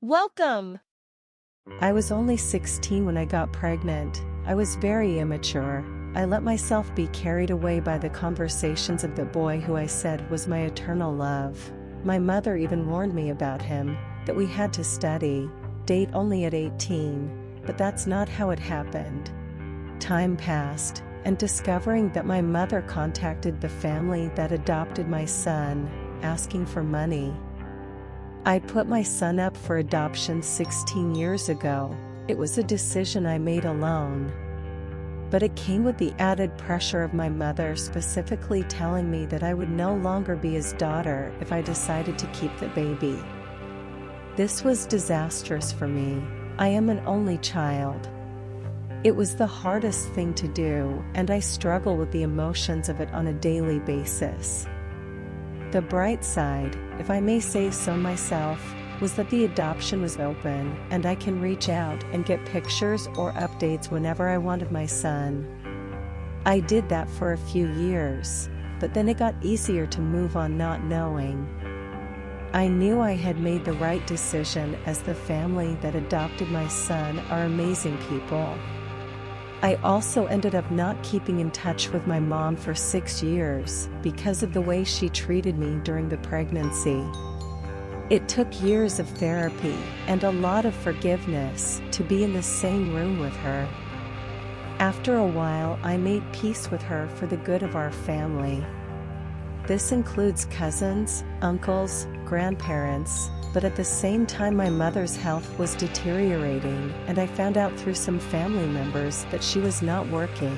Welcome! I was only 16 when I got pregnant. I was very immature. I let myself be carried away by the conversations of the boy who I said was my eternal love. My mother even warned me about him, that we had to study, date only at 18, but that's not how it happened. Time passed, and discovering that my mother contacted the family that adopted my son, asking for money. I put my son up for adoption 16 years ago. It was a decision I made alone. But it came with the added pressure of my mother specifically telling me that I would no longer be his daughter if I decided to keep the baby. This was disastrous for me. I am an only child. It was the hardest thing to do, and I struggle with the emotions of it on a daily basis. The bright side, if I may say so myself, was that the adoption was open, and I can reach out and get pictures or updates whenever I wanted my son. I did that for a few years, but then it got easier to move on not knowing. I knew I had made the right decision, as the family that adopted my son are amazing people. I also ended up not keeping in touch with my mom for 6 years because of the way she treated me during the pregnancy. It took years of therapy and a lot of forgiveness to be in the same room with her. After a while, I made peace with her for the good of our family. This includes cousins, uncles, grandparents, but at the same time my mother's health was deteriorating, and I found out through some family members that she was not working.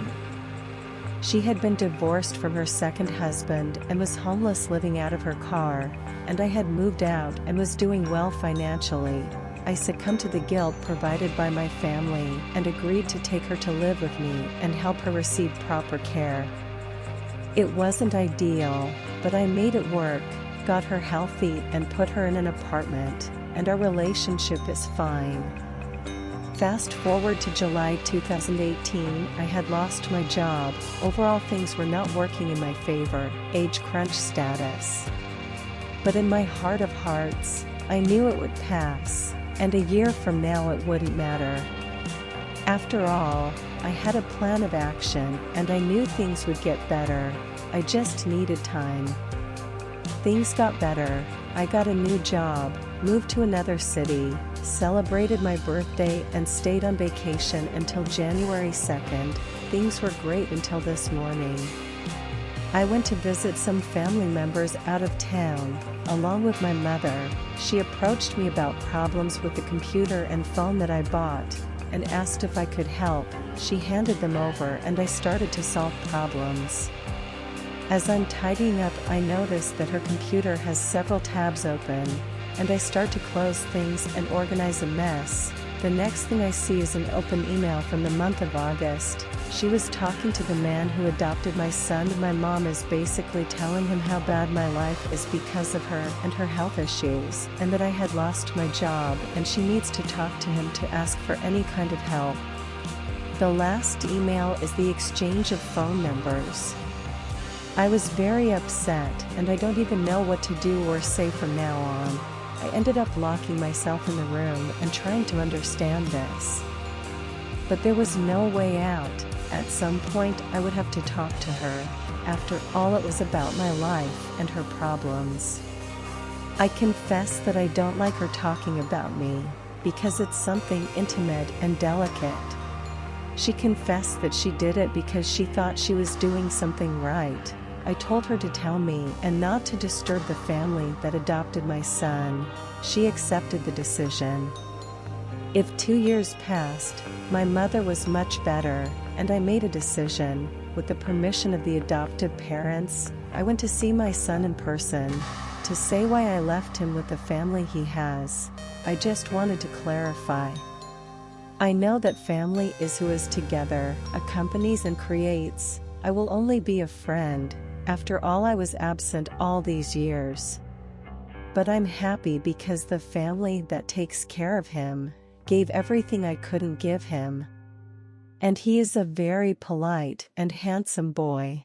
She had been divorced from her second husband and was homeless, living out of her car, and I had moved out and was doing well financially. I succumbed to the guilt provided by my family and agreed to take her to live with me and help her receive proper care. It wasn't ideal, but I made it work, got her healthy and put her in an apartment, and our relationship is fine. Fast forward to July 2018, I had lost my job. Overall, things were not working in my favor, age crunch status. But in my heart of hearts, I knew it would pass, and a year from now it wouldn't matter. After all, I had a plan of action, and I knew things would get better. I just needed time. Things got better. I got a new job, moved to another city, celebrated my birthday, and stayed on vacation until January 2nd. Things were great until this morning. I went to visit some family members out of town, along with my mother. She approached me about problems with the computer and phone that I bought, and asked if I could help. She handed them over and I started to solve problems. As I'm tidying up, I notice that her computer has several tabs open, and I start to close things and organize a mess. The next thing I see is an open email from the month of August. She was talking to the man who adopted my son. My mom is basically telling him how bad my life is because of her and her health issues, and that I had lost my job, and she needs to talk to him to ask for any kind of help. The last email is the exchange of phone numbers. I was very upset, and I don't even know what to do or say from now on. I ended up locking myself in the room and trying to understand this. But there was no way out. At some point I would have to talk to her. After all, it was about my life and her problems. I confess that I don't like her talking about me, because it's something intimate and delicate. She confessed that she did it because she thought she was doing something right. I told her to tell me and not to disturb the family that adopted my son. She accepted the decision. If 2 years passed, my mother was much better, and I made a decision. With the permission of the adoptive parents, I went to see my son in person, to say why I left him with the family he has. I just wanted to clarify. I know that family is who is together, accompanies and creates. I will only be a friend. After all, I was absent all these years. But I'm happy because the family that takes care of him gave everything I couldn't give him. And he is a very polite and handsome boy.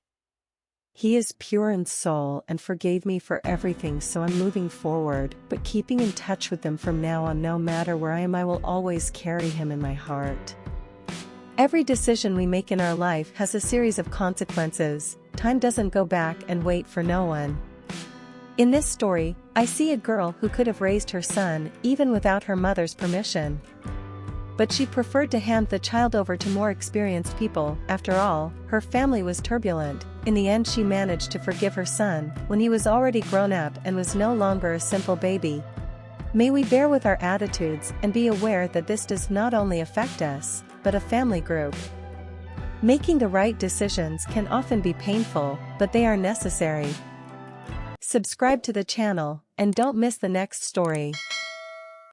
He is pure in soul and forgave me for everything, so I'm moving forward, but keeping in touch with him from now on. No matter where I am, I will always carry him in my heart. Every decision we make in our life has a series of consequences. Time doesn't go back and wait for no one. In this story, I see a girl who could have raised her son even without her mother's permission. But she preferred to hand the child over to more experienced people. After all, her family was turbulent. In the end, she managed to forgive her son when he was already grown up and was no longer a simple baby. May we bear with our attitudes and be aware that this does not only affect us, but a family group. Making the right decisions can often be painful, but they are necessary. Subscribe to the channel and don't miss the next story.